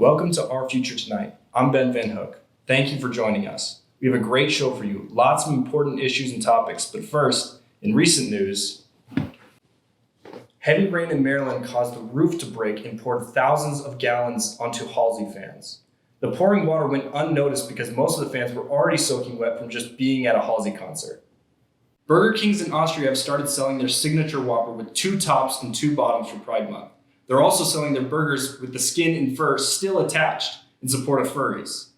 Welcome to Our Future Tonight. I'm Ben Van Hook. Thank you for joining us. We have a great show for you, lots of important issues and topics, but first, in recent news, heavy rain in Maryland caused the roof to break and poured thousands of gallons onto Halsey fans. The pouring water went unnoticed because most of the fans were already soaking wet from just being at a Halsey concert. Burger Kings in Austria have started selling their signature Whopper with 2 tops and 2 bottoms for Pride Month. They're also selling their burgers with the skin and fur still attached in support of furries.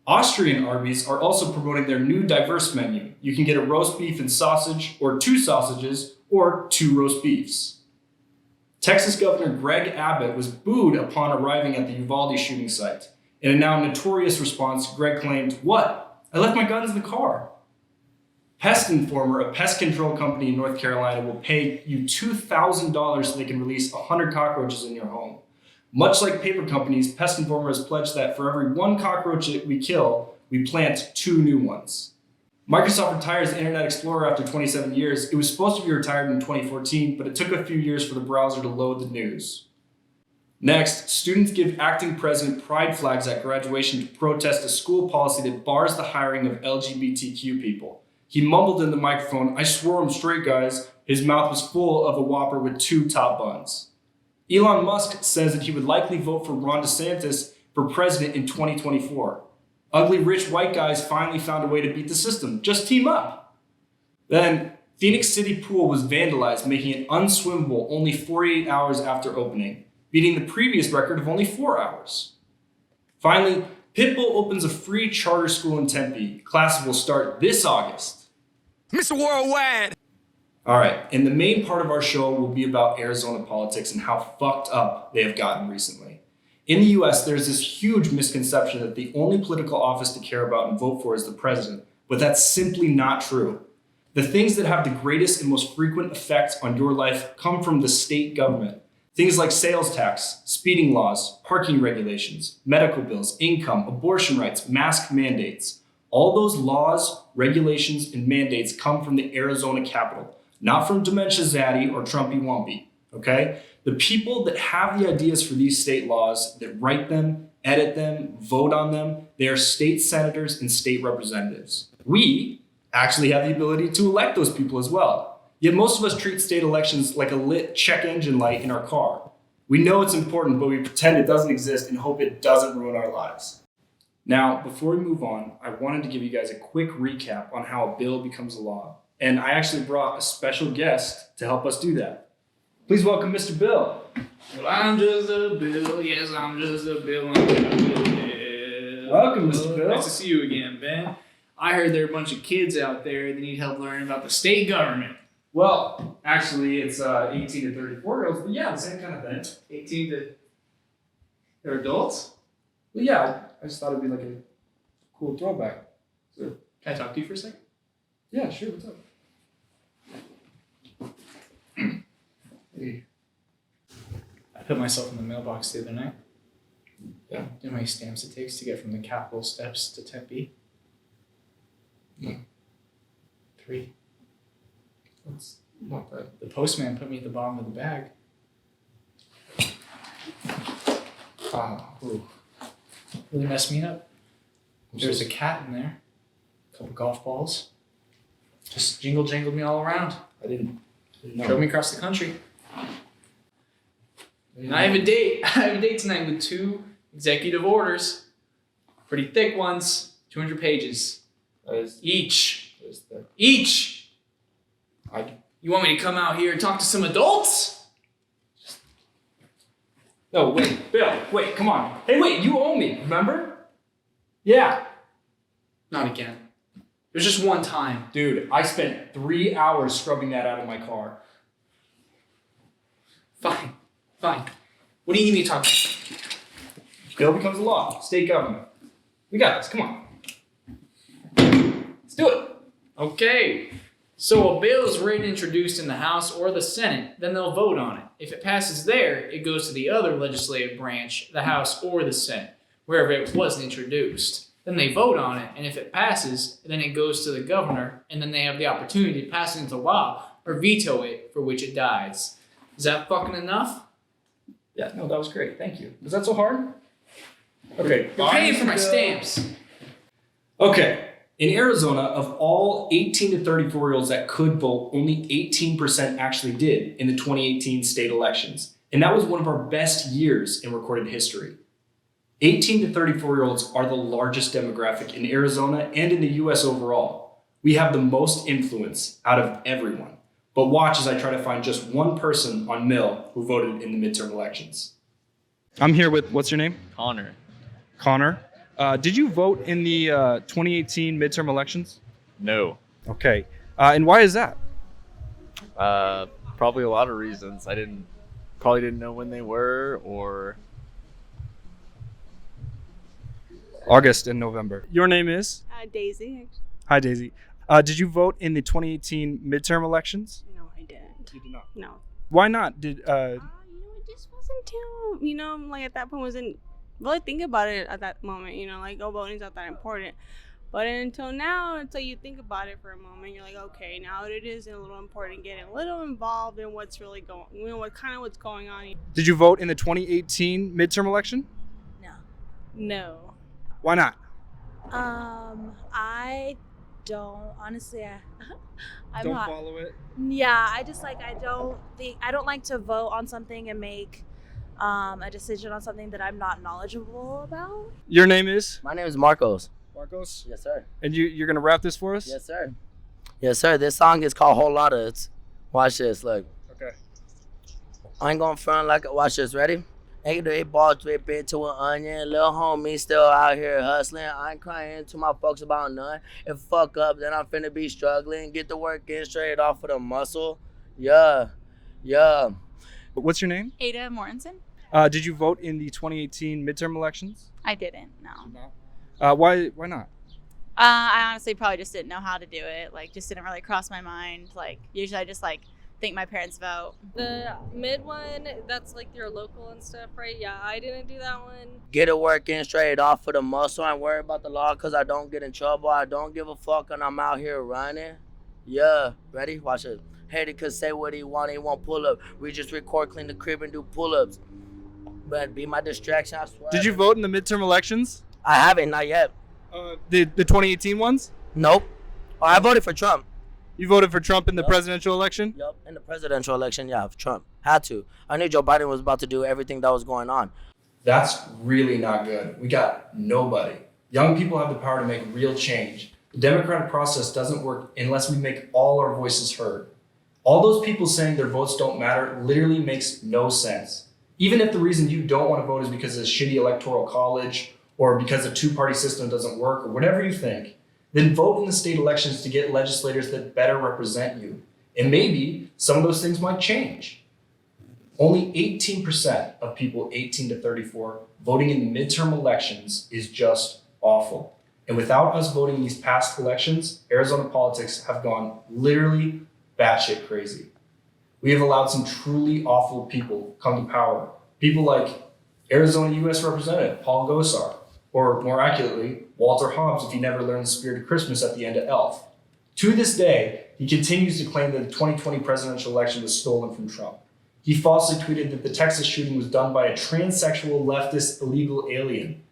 Austrian Arby's are also promoting their new diverse menu. You can get a roast beef and sausage, or 2 sausages, or 2 roast beefs. Texas Governor Greg Abbott was booed upon arriving at the Uvalde shooting site. In a now notorious response, Greg claimed, "What? I left my guns in the car." Pest Informer, a pest control company in North Carolina, will pay you $2,000 so they can release 100 cockroaches in your home. Much like paper companies, Pest Informer has pledged that for every 1 cockroach that we kill, we plant 2 new ones. Microsoft retires Internet Explorer after 27 years. It was supposed to be retired in 2014, but it took a few years for the browser to load the news. Next, students give acting president pride flags at graduation to protest a school policy that bars the hiring of LGBTQ people. He mumbled in the microphone, "I swore I'm straight, guys." His mouth was full of a Whopper with 2 top buns. Elon Musk says that he would likely vote for Ron DeSantis for president in 2024. Ugly rich white guys finally found a way to beat the system. Just team up. Then, Phoenix City Pool was vandalized, making it unswimmable only 48 hours after opening, beating the previous record of only 4 hours. Finally, Pitbull opens a free charter school in Tempe. Classes will start this August. Mr. Worldwide! All right, and the main part of our show will be about Arizona politics and how fucked up they have gotten recently. In the US, there's this huge misconception that the only political office to care about and vote for is the president, but that's simply not true. The things that have the greatest and most frequent effects on your life come from the state government. Things like sales tax, speeding laws, parking regulations, medical bills, income, abortion rights, mask mandates. All those laws, regulations, and mandates come from the Arizona Capitol, not from Dementia Zaddy or Trumpy Wumpy, okay? The people that have the ideas for these state laws, that write them, edit them, vote on them, they are state senators and state representatives. We actually have the ability to elect those people as well. Yet most of us treat state elections like a lit check engine light in our car. We know it's important, but we pretend it doesn't exist and hope it doesn't ruin our lives. Now, before we move on, I wanted to give you guys a quick recap on how a bill becomes a law. And I actually brought a special guest to help us do that. Please welcome Mr. Bill. Well, I'm just a bill. Yes, I'm just a bill. I'm just a bill. Welcome, Mr. Bill. Nice to see you again, Ben. I heard there are a bunch of kids out there that need help learning about the state government. Well, actually, it's 18 to 34-year-olds, but yeah, the same kind of thing. 18 to... They're adults? Well, yeah, I just thought it'd be like a cool throwback. So, Can I talk to you for a second? yeah, sure, what's up? Hey. I put myself in the mailbox the other night. Yeah. You know how many stamps it takes to get from the Capitol steps to Tempe? No. 3. That's not bad. The postman put me at the bottom of the bag. Ooh. Really messed me up. I'm There's so- a cat in there. A couple golf balls. Just jingled me all around. I didn't know. Drove me across the country. And I have a date. I have a date tonight with 2 executive orders. Pretty thick ones. 200 pages. Each. Each! You want me to come out here and talk to some adults? No, wait, Bill, wait, come on. Hey, wait, you owe me, remember? Yeah. Not again. There's just one time. Dude, I spent 3 hours scrubbing that out of my car. Fine. What do you need me to talk about? Bill becomes a law. State government. We got this, come on. Let's do it. Okay. So a bill is ready and introduced in the House or the Senate, then they'll vote on it. If it passes there, it goes to the other legislative branch, the House or the Senate, wherever it was introduced. Then they vote on it, and if it passes, then it goes to the governor, and then they have the opportunity to pass it into law or veto it, for which it dies. Is that fucking enough? Yeah, no, that was great. Thank you. Was that so hard? Okay. You're paying for my stamps. Okay. In Arizona, of all 18 to 34-year-olds that could vote, only 18% actually did in the 2018 state elections. And that was one of our best years in recorded history. 18 to 34-year-olds are the largest demographic in Arizona and in the US overall. We have the most influence out of everyone. But watch as I try to find just one person on Mill who voted in the midterm elections. I'm here with, what's your name? Connor. Connor. Did you vote in the 2018 midterm elections? No. Okay. And why is that? Probably a lot of reasons. Probably didn't know when they were, or August and November. Your name is? Daisy. Hi, Daisy. Did you vote in the 2018 midterm elections? No, I didn't. You did not. No. Why not? Did It just wasn't too, like at that point wasn't really think about it at that moment, like, oh, voting's not that important. But until now, until you think about it for a moment, you're like, okay, now it is a little important, getting a little involved in what's really going, what's going on. Did you vote in the 2018 midterm election? No. Why not? I don't honestly. I'm Don't not. follow it. Yeah, I just I don't like to vote on something and make a decision on something that I'm not knowledgeable about. Your name is? My name is Marcos. Marcos. Yes, sir. And you're gonna rap this for us? Yes, sir. Yes, sir. This song is called Whole Lotta. Watch this. Look. Okay. I ain't gonna front like watch this. Ready? 8 to 8 balls drip into an onion. Little homie still out here hustling. I ain't crying to my folks about none. If fuck up, then I'm finna be struggling. Get the work in straight off of the muscle. Yeah. What's your name? Ada Mortensen. Did you vote in the 2018 midterm elections? I didn't, no. Why not? I honestly probably just didn't know how to do it. Just didn't really cross my mind. Usually I just think my parents vote. The mid one, that's your local and stuff, right? Yeah, I didn't do that one. Get it working straight off of the muscle. I ain't worried about the law because I don't get in trouble. I don't give a fuck and I'm out here running. Yeah. Ready? Watch it. Hater could say what he want, he won't pull up. We just record, clean the crib, and do pull-ups. But be my distraction, I swear. Did you vote in the midterm elections? I haven't, not yet. The 2018 ones? Nope. Oh, I voted for Trump. You voted for Trump in the Yep. presidential election? Yep, in the presidential election, yeah, Trump. Had to. I knew Joe Biden was about to do everything that was going on. That's really not good. We got nobody. Young people have the power to make real change. The democratic process doesn't work unless we make all our voices heard. All those people saying their votes don't matter literally makes no sense. Even if the reason you don't want to vote is because of a shitty electoral college or because a two-party system doesn't work or whatever you think, then vote in the state elections to get legislators that better represent you. And maybe some of those things might change. Only 18% of people 18 to 34 voting in the midterm elections is just awful. And without us voting in these past elections, Arizona politics have gone literally batshit crazy. We have allowed some truly awful people come to power. People like Arizona U.S. Representative Paul Gosar, or more accurately, Walter Hobbs if he never learned the spirit of Christmas at the end of Elf. To this day, he continues to claim that the 2020 presidential election was stolen from Trump. He falsely tweeted that the Texas shooting was done by a transsexual leftist illegal alien.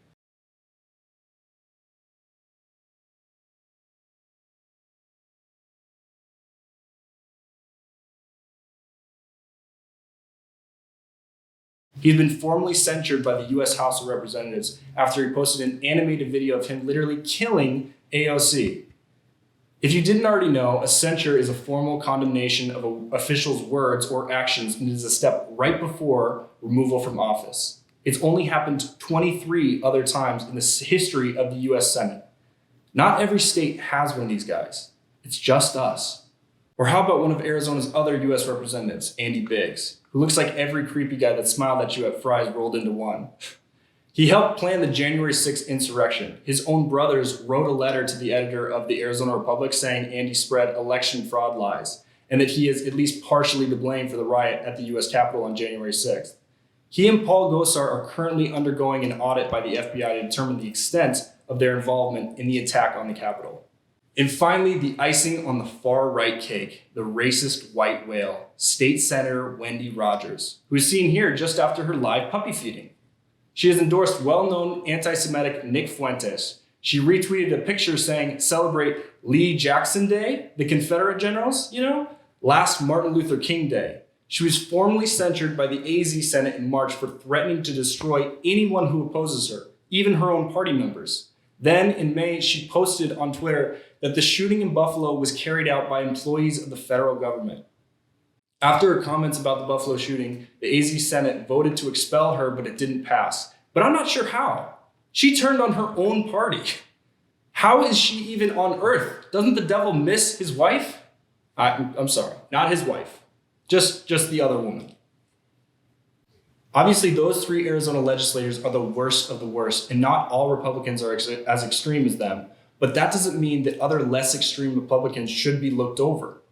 He's been formally censured by the U.S. House of Representatives after he posted an animated video of him literally killing AOC. If you didn't already know, a censure is a formal condemnation of an official's words or actions and is a step right before removal from office. It's only happened 23 other times in the history of the U.S. Senate. Not every state has one of these guys. It's just us. Or how about one of Arizona's other U.S. representatives, Andy Biggs, who looks like every creepy guy that smiled at you at Fry's rolled into one. He helped plan the January 6th insurrection. His own brothers wrote a letter to the editor of the Arizona Republic saying Andy spread election fraud lies and that he is at least partially to blame for the riot at the U.S. Capitol on January 6th. He and Paul Gosar are currently undergoing an audit by the FBI to determine the extent of their involvement in the attack on the Capitol. And finally, the icing on the far right cake, the racist white whale, State Senator Wendy Rogers, who is seen here just after her live puppy feeding. She has endorsed well-known anti-Semitic Nick Fuentes. She retweeted a picture saying, celebrate Lee Jackson Day, the Confederate generals, last Martin Luther King Day. She was formally censured by the AZ Senate in March for threatening to destroy anyone who opposes her, even her own party members. Then in May, she posted on Twitter that the shooting in Buffalo was carried out by employees of the federal government. After her comments about the Buffalo shooting, the AZ Senate voted to expel her, but it didn't pass. But I'm not sure how. She turned on her own party. How is she even on earth? Doesn't the devil miss his wife? I'm sorry, not his wife. Just the other woman. Obviously, those 3 Arizona legislators are the worst of the worst, and not all Republicans are as extreme as them. But that doesn't mean that other less extreme Republicans should be looked over.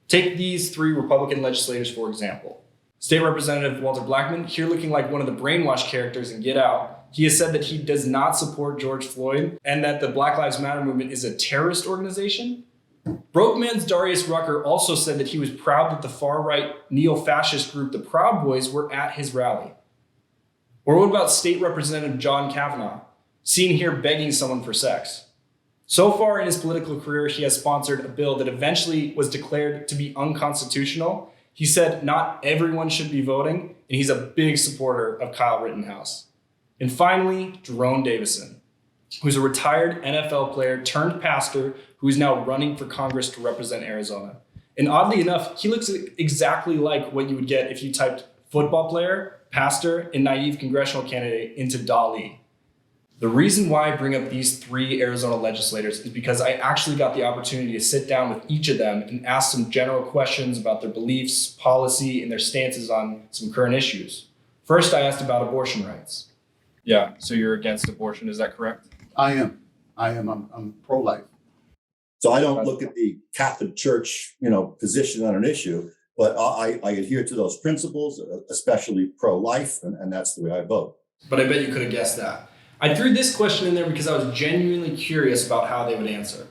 Take these 3 Republican legislators, for example. State Representative Walter Blackman, here looking like one of the brainwashed characters in Get Out, he has said that he does not support George Floyd and that the Black Lives Matter movement is a terrorist organization. Broke Man's Darius Rucker also said that he was proud that the far-right neo-fascist group, the Proud Boys, were at his rally. Or what about State Representative John Kavanaugh, seen here begging someone for sex? So far in his political career, he has sponsored a bill that eventually was declared to be unconstitutional. He said not everyone should be voting, and he's a big supporter of Kyle Rittenhouse. And finally, Jerome Davison, who's a retired NFL player turned pastor who is now running for Congress to represent Arizona. And oddly enough, he looks exactly like what you would get if you typed football player, pastor, and naive congressional candidate into DALL-E. The reason why I bring up these 3 Arizona legislators is because I actually got the opportunity to sit down with each of them and ask some general questions about their beliefs, policy, and their stances on some current issues. First, I asked about abortion rights. Yeah, so you're against abortion, is that correct? I am. I'm pro-life. So I don't look at the Catholic Church, position on an issue, but I adhere to those principles, especially pro-life, and that's the way I vote. But I bet you could have guessed that. I threw this question in there because I was genuinely curious about how they would answer.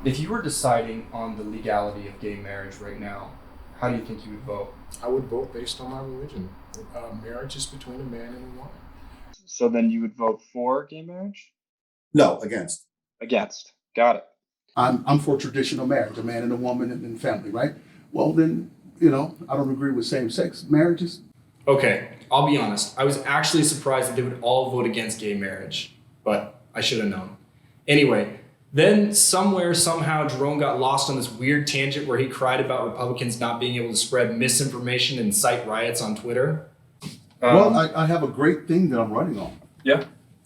If you were deciding on the legality of gay marriage right now, how do you think you would vote? I would vote based on my religion. Marriage is between a man and a woman. So then you would vote for gay marriage? No, against. Against. Got it. I'm for traditional marriage, a man and a woman and family, right? Well, then, I don't agree with same-sex marriages. Okay, I'll be honest. I was actually surprised that they would all vote against gay marriage, but I should have known. Anyway, then somewhere, somehow, Jerome got lost on this weird tangent where he cried about Republicans not being able to spread misinformation and incite riots on Twitter. Well, I have a great thing that I'm running on. Yeah.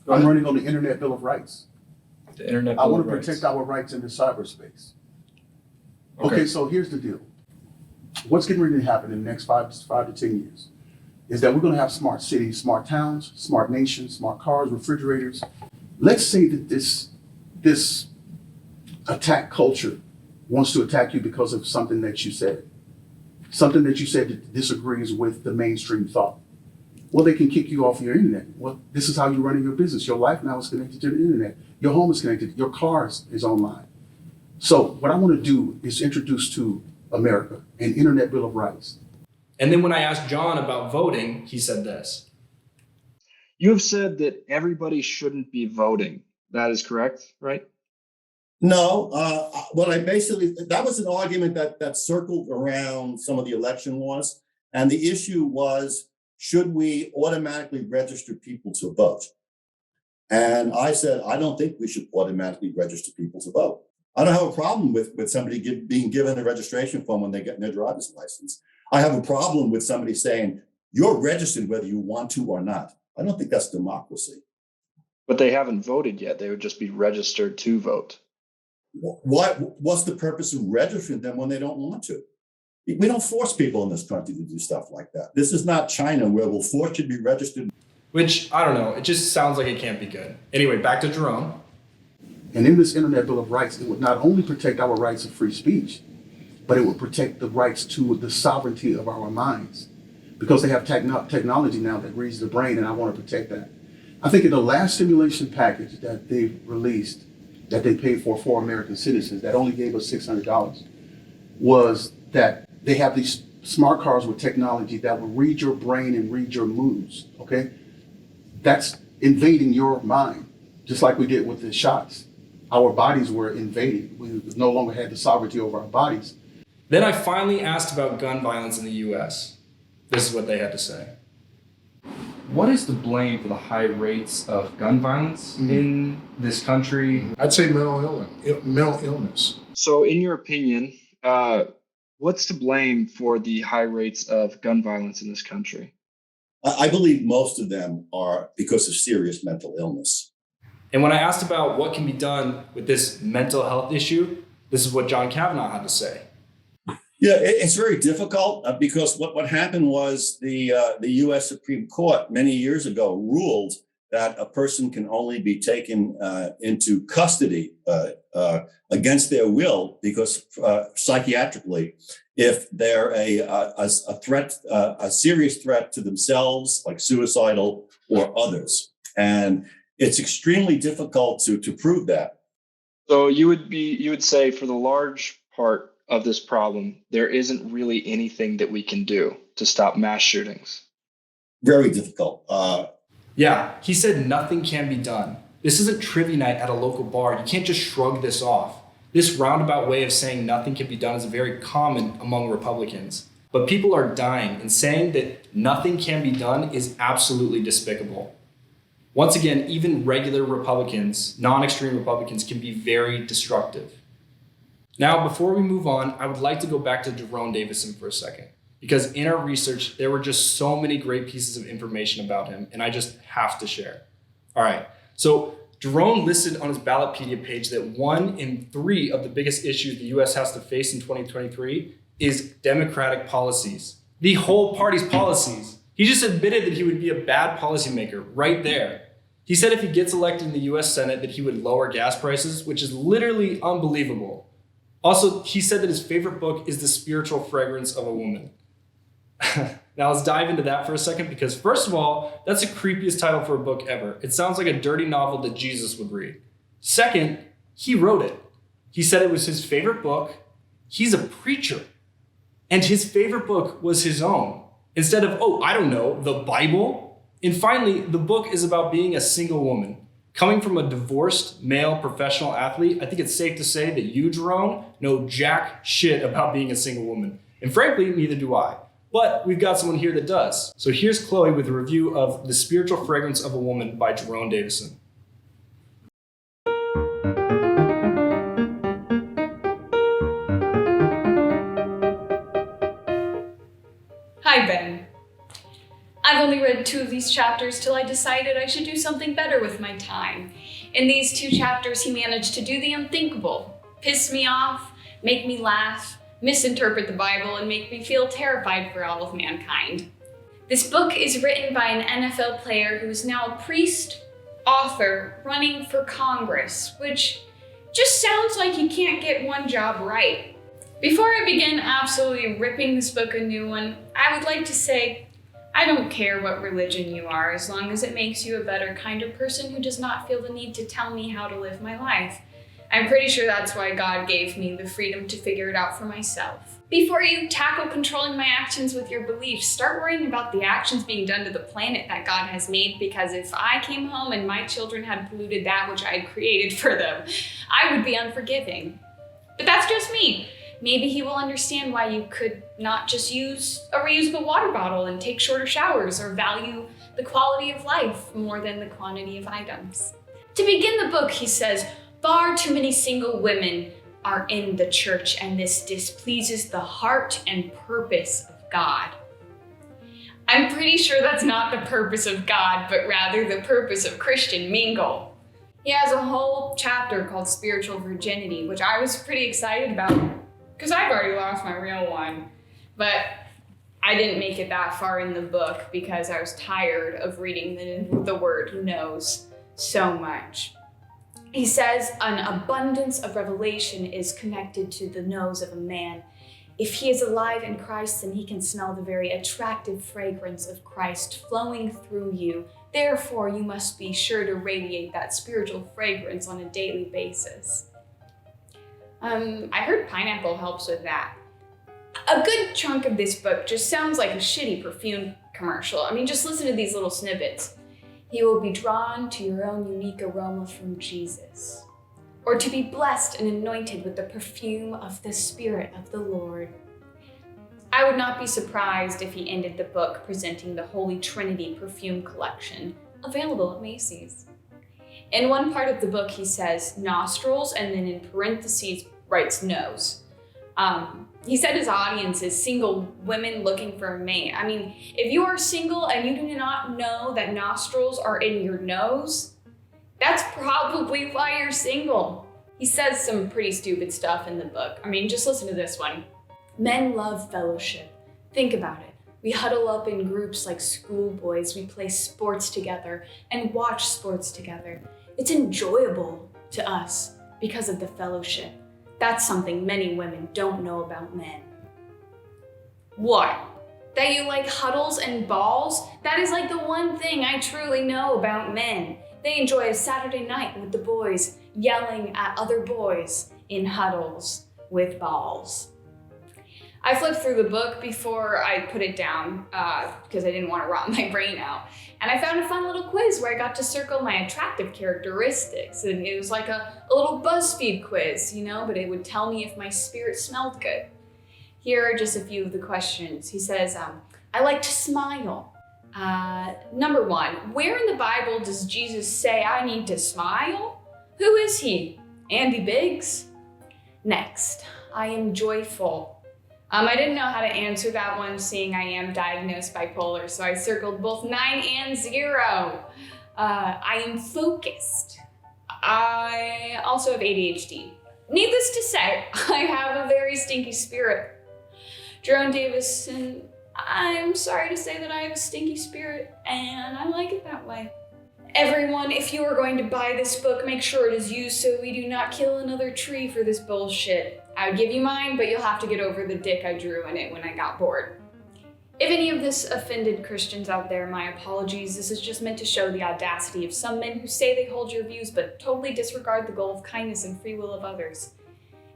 I'm running on the Internet Bill of Rights. The Internet I Bill want of to Rights. protect our rights in the cyberspace. Okay, so here's the deal. What's getting ready to happen in the next 5 to 10 years is that we're going to have smart cities, smart towns, smart nations, smart cars, refrigerators. Let's say that this attack culture wants to attack you because of something that you said that disagrees with the mainstream thought. Well, they can kick you off your internet. Well, this is how you're running your business. Your life now is connected to the internet. Your home is connected. Your car is online. So what I want to do is introduce to America an Internet Bill of Rights. And then when I asked John about voting, he said this. You have said that everybody shouldn't be voting. That is correct, right? No, that was an argument that circled around some of the election laws. And the issue was, should we automatically register people to vote? And I said, I don't think we should automatically register people to vote. I don't have a problem with somebody being given a registration form when they get their driver's license. I have a problem with somebody saying, you're registered whether you want to or not. I don't think that's democracy. But they haven't voted yet. They would just be registered to vote. What's the purpose of registering them when they don't want to? We don't force people in this country to do stuff like that. This is not China where we'll force you to be registered. Which, I don't know, it just sounds like it can't be good. Anyway, back to Jerome. And in this Internet Bill of Rights, it would not only protect our rights of free speech, but it would protect the rights to the sovereignty of our minds. Because they have technology now that reads the brain, and I want to protect that. I think in the last simulation package that they released, that they paid for American citizens, that only gave us $600, was that they have these smart cars with technology that will read your brain and read your moods, okay? That's invading your mind, just like we did with the shots. Our bodies were invaded. We no longer had the sovereignty over our bodies. Then I finally asked about gun violence in the US. This is what they had to say. What is the blame for the high rates of gun violence in this country? I'd say mental illness. So, in your opinion, what's to blame for the high rates of gun violence in this country? I believe most of them are because of serious mental illness. And when I asked about what can be done with this mental health issue, this is what John Kavanaugh had to say. Yeah, it's very difficult because what happened was the U.S. Supreme Court many years ago ruled that a person can only be taken into custody against their will because psychiatrically, if they're a threat, a serious threat to themselves, like suicidal or others, and it's extremely difficult to prove that. So you would say for the large part of this problem, there isn't really anything that we can do to stop mass shootings. Very difficult. Yeah, he said nothing can be done. This isn't trivia night at a local bar. You can't just shrug this off. This roundabout way of saying nothing can be done is very common among Republicans. But people are dying, and saying that nothing can be done is absolutely despicable. Once again, even regular Republicans, non-extreme Republicans, can be very destructive. Now, before we move on, I would like to go back to Jerome Davison for a second, because in our research, there were just so many great pieces of information about him, and I just have to share. All right, so Jerome listed on his Ballotpedia page that 1 in 3 of the biggest issues the U.S. has to face in 2023 is Democratic policies. The whole party's policies. He just admitted that he would be a bad policymaker right there. He said if he gets elected in the U.S. Senate that he would lower gas prices, which is literally unbelievable. Also, he said that his favorite book is The Spiritual Fragrance of a Woman. Now let's dive into that for a second, because first of all, that's the creepiest title for a book ever. It sounds like a dirty novel that Jesus would read. Second, he wrote it. He said it was his favorite book. He's a preacher. And his favorite book was his own. Instead of, the Bible. And finally, the book is about being a single woman. Coming from a divorced male professional athlete, I think it's safe to say that you, Jerome, know jack shit about being a single woman. And frankly, neither do I. But we've got someone here that does. So here's Chloe with a review of The Spiritual Fragrance of a Woman by Jerome Davison. Hi, Ben. I've only read 2 of these chapters till I decided I should do something better with my time. In these 2 chapters, he managed to do the unthinkable. Piss me off, make me laugh, misinterpret the Bible, and make me feel terrified for all of mankind. This book is written by an NFL player who is now a priest, author, running for Congress, which just sounds like he can't get one job right. Before I begin absolutely ripping this book a new one, I would like to say, I don't care what religion you are, as long as it makes you a better kind of person who does not feel the need to tell me how to live my life. I'm pretty sure that's why God gave me the freedom to figure it out for myself. Before you tackle controlling my actions with your beliefs, start worrying about the actions being done to the planet that God has made, because if I came home and my children had polluted that which I had created for them, I would be unforgiving. But that's just me. Maybe he will understand why you could not just use a reusable water bottle and take shorter showers, or value the quality of life more than the quantity of items. To begin the book, he says, far too many single women are in the church, and this displeases the heart and purpose of God. I'm pretty sure that's not the purpose of God, but rather the purpose of Christian mingle. He has a whole chapter called Spiritual Virginity, which I was pretty excited about, because I've already lost my real one, but I didn't make it that far in the book because I was tired of reading the word knows so much. He says an abundance of revelation is connected to the nose of a man. If he is alive in Christ, then he can smell the very attractive fragrance of Christ flowing through you. Therefore, you must be sure to radiate that spiritual fragrance on a daily basis. I heard pineapple helps with that. A good chunk of this book just sounds like a shitty perfume commercial. I mean, just listen to these little snippets. He will be drawn to your own unique aroma from Jesus, or to be blessed and anointed with the perfume of the Spirit of the Lord. I would not be surprised if he ended the book presenting the Holy Trinity perfume collection, available at Macy's. In one part of the book, he says nostrils, and then in parentheses writes nose. He said his audience is single women looking for a mate. I mean, if you are single and you do not know that nostrils are in your nose, that's probably why you're single. He says some pretty stupid stuff in the book. I mean, just listen to this one. Men love fellowship. Think about it. We huddle up in groups like schoolboys. We play sports together and watch sports together. It's enjoyable to us because of the fellowship. That's something many women don't know about men. What? That you like huddles and balls? That is like the one thing I truly know about men. They enjoy a Saturday night with the boys, yelling at other boys in huddles with balls. I flipped through the book before I put it down because I didn't want to rot my brain out. And I found a fun little quiz where I got to circle my attractive characteristics. And it was like a little BuzzFeed quiz, but it would tell me if my spirit smelled good. Here are just a few of the questions. He says, I like to smile. Number 1, where in the Bible does Jesus say I need to smile? Who is he? Andy Biggs? Next, I am joyful. I didn't know how to answer that one, seeing I am diagnosed bipolar, so I circled both 9 and 0. I am focused. I also have ADHD. Needless to say, I have a very stinky spirit. Jerome Davison, I'm sorry to say that I have a stinky spirit, and I like it that way. Everyone, if you are going to buy this book, make sure it is used so we do not kill another tree for this bullshit. I would give you mine, but you'll have to get over the dick I drew in it when I got bored. If any of this offended Christians out there, my apologies. This is just meant to show the audacity of some men who say they hold your views, but totally disregard the goal of kindness and free will of others.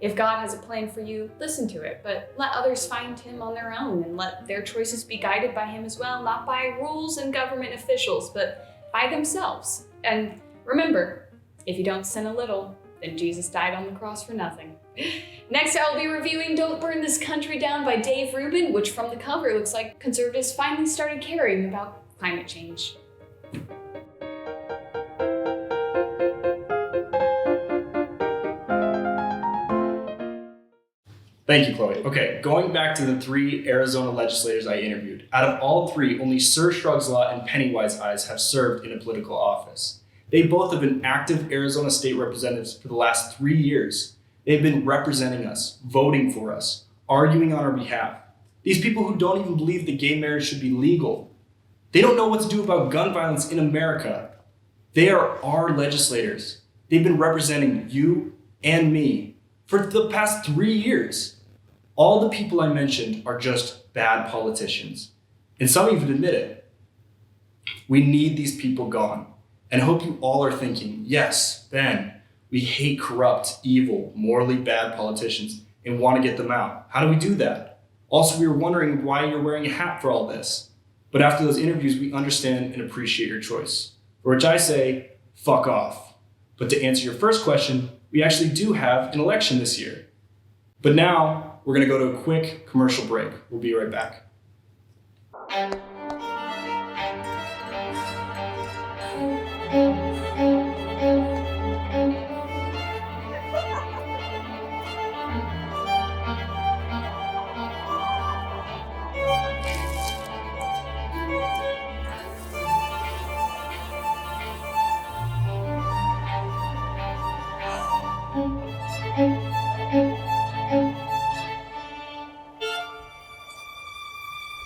If God has a plan for you, listen to it, but let others find him on their own and let their choices be guided by him as well, not by rules and government officials, but by themselves. And remember, if you don't sin a little, then Jesus died on the cross for nothing. Next, I'll be reviewing Don't Burn This Country Down by Dave Rubin, which from the cover looks like conservatives finally started caring about climate change. Thank you, Chloe. Okay, going back to the 3 Arizona legislators I interviewed. Out of all 3, only Sir Shrugs Law and Pennywise Eyes have served in a political office. They both have been active Arizona state representatives for the last 3 years. They've been representing us, voting for us, arguing on our behalf. These people who don't even believe that gay marriage should be legal. They don't know what to do about gun violence in America. They are our legislators. They've been representing you and me for the past 3 years. All the people I mentioned are just bad politicians. And some even admit it. We need these people gone. And I hope you all are thinking, yes, Ben, we hate corrupt, evil, morally bad politicians and want to get them out. How do we do that? Also, we were wondering why you're wearing a hat for all this. But after those interviews, we understand and appreciate your choice. For which I say, fuck off. But to answer your first question, we actually do have an election this year. But now, we're going to go to a quick commercial break. We'll be right back.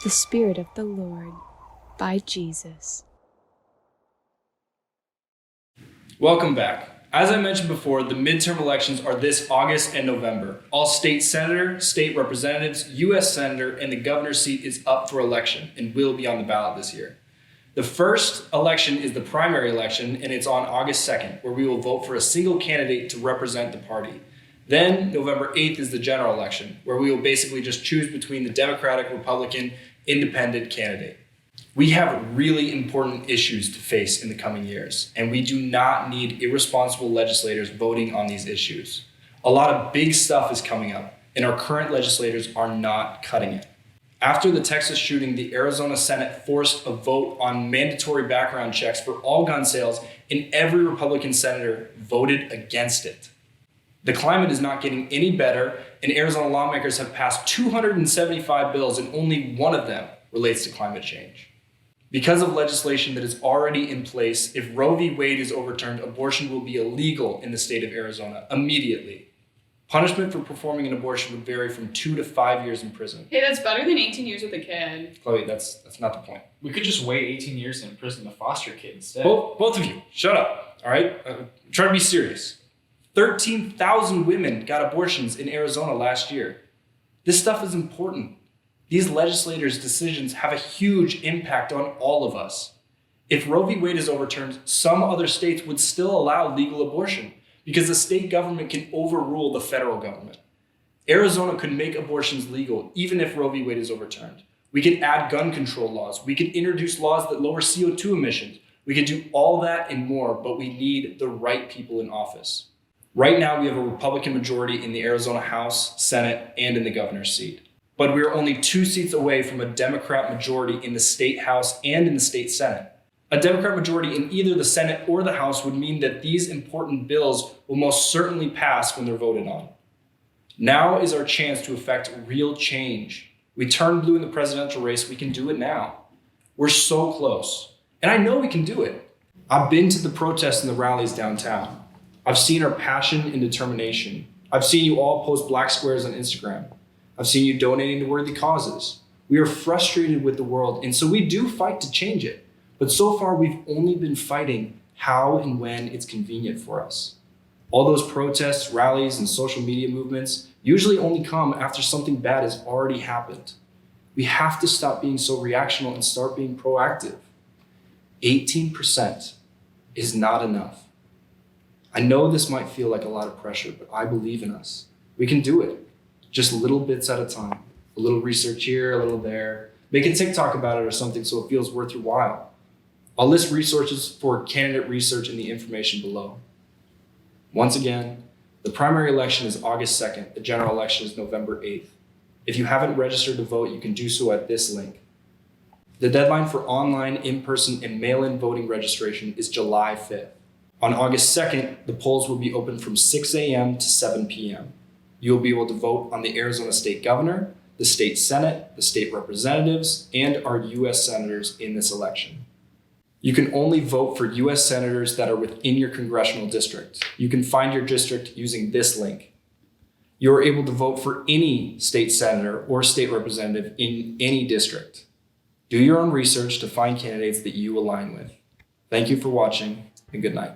The Spirit of the Lord by Jesus. Welcome back. As I mentioned before, the midterm elections are this August and November. All state senator, state representatives, U.S. senator, and the governor's seat is up for election and will be on the ballot this year. The first election is the primary election, and it's on August 2nd, where we will vote for a single candidate to represent the party. Then November 8th is the general election, where we will basically just choose between the Democratic, Republican, independent candidate. We have really important issues to face in the coming years, and we do not need irresponsible legislators voting on these issues. A lot of big stuff is coming up, and our current legislators are not cutting it. After the Texas shooting, the Arizona Senate forced a vote on mandatory background checks for all gun sales, and every Republican senator voted against it. The climate is not getting any better, and Arizona lawmakers have passed 275 bills, and only one of them relates to climate change. Because of legislation that is already in place, if Roe v. Wade is overturned, abortion will be illegal in the state of Arizona immediately. Punishment for performing an abortion would vary from 2 to 5 years in prison. Hey, that's better than 18 years with a kid. Chloe, that's not the point. We could just wait 18 years and imprison the foster kid instead. Both of you, shut up, all right? Try to be serious. 13,000 women got abortions in Arizona last year. This stuff is important. These legislators' decisions have a huge impact on all of us. If Roe v. Wade is overturned, some other states would still allow legal abortion because the state government can overrule the federal government. Arizona could make abortions legal even if Roe v. Wade is overturned. We could add gun control laws. We could introduce laws that lower CO2 emissions. We could do all that and more, but we need the right people in office. Right now, we have a Republican majority in the Arizona House, Senate, and in the governor's seat. But we are only 2 seats away from a Democrat majority in the state House and in the state Senate. A Democrat majority in either the Senate or the House would mean that these important bills will most certainly pass when they're voted on. Now is our chance to effect real change. We turned blue in the presidential race. We can do it now. We're so close. And I know we can do it. I've been to the protests and the rallies downtown. I've seen our passion and determination. I've seen you all post black squares on Instagram. I've seen you donating to worthy causes. We are frustrated with the world, and so we do fight to change it. But so far, we've only been fighting how and when it's convenient for us. All those protests, rallies, and social media movements usually only come after something bad has already happened. We have to stop being so reactional and start being proactive. 18% is not enough. I know this might feel like a lot of pressure, but I believe in us. We can do it, just little bits at a time. A little research here, a little there. Make a TikTok about it or something so it feels worth your while. I'll list resources for candidate research in the information below. Once again, the primary election is August 2nd. The general election is November 8th. If you haven't registered to vote, you can do so at this link. The deadline for online, in-person, and mail-in voting registration is July 5th. On August 2nd, the polls will be open from 6 a.m. to 7 p.m. You will be able to vote on the Arizona State Governor, the State Senate, the state representatives, and our U.S. senators in this election. You can only vote for U.S. senators that are within your congressional district. You can find your district using this link. You are able to vote for any state senator or state representative in any district. Do your own research to find candidates that you align with. Thank you for watching, and good night.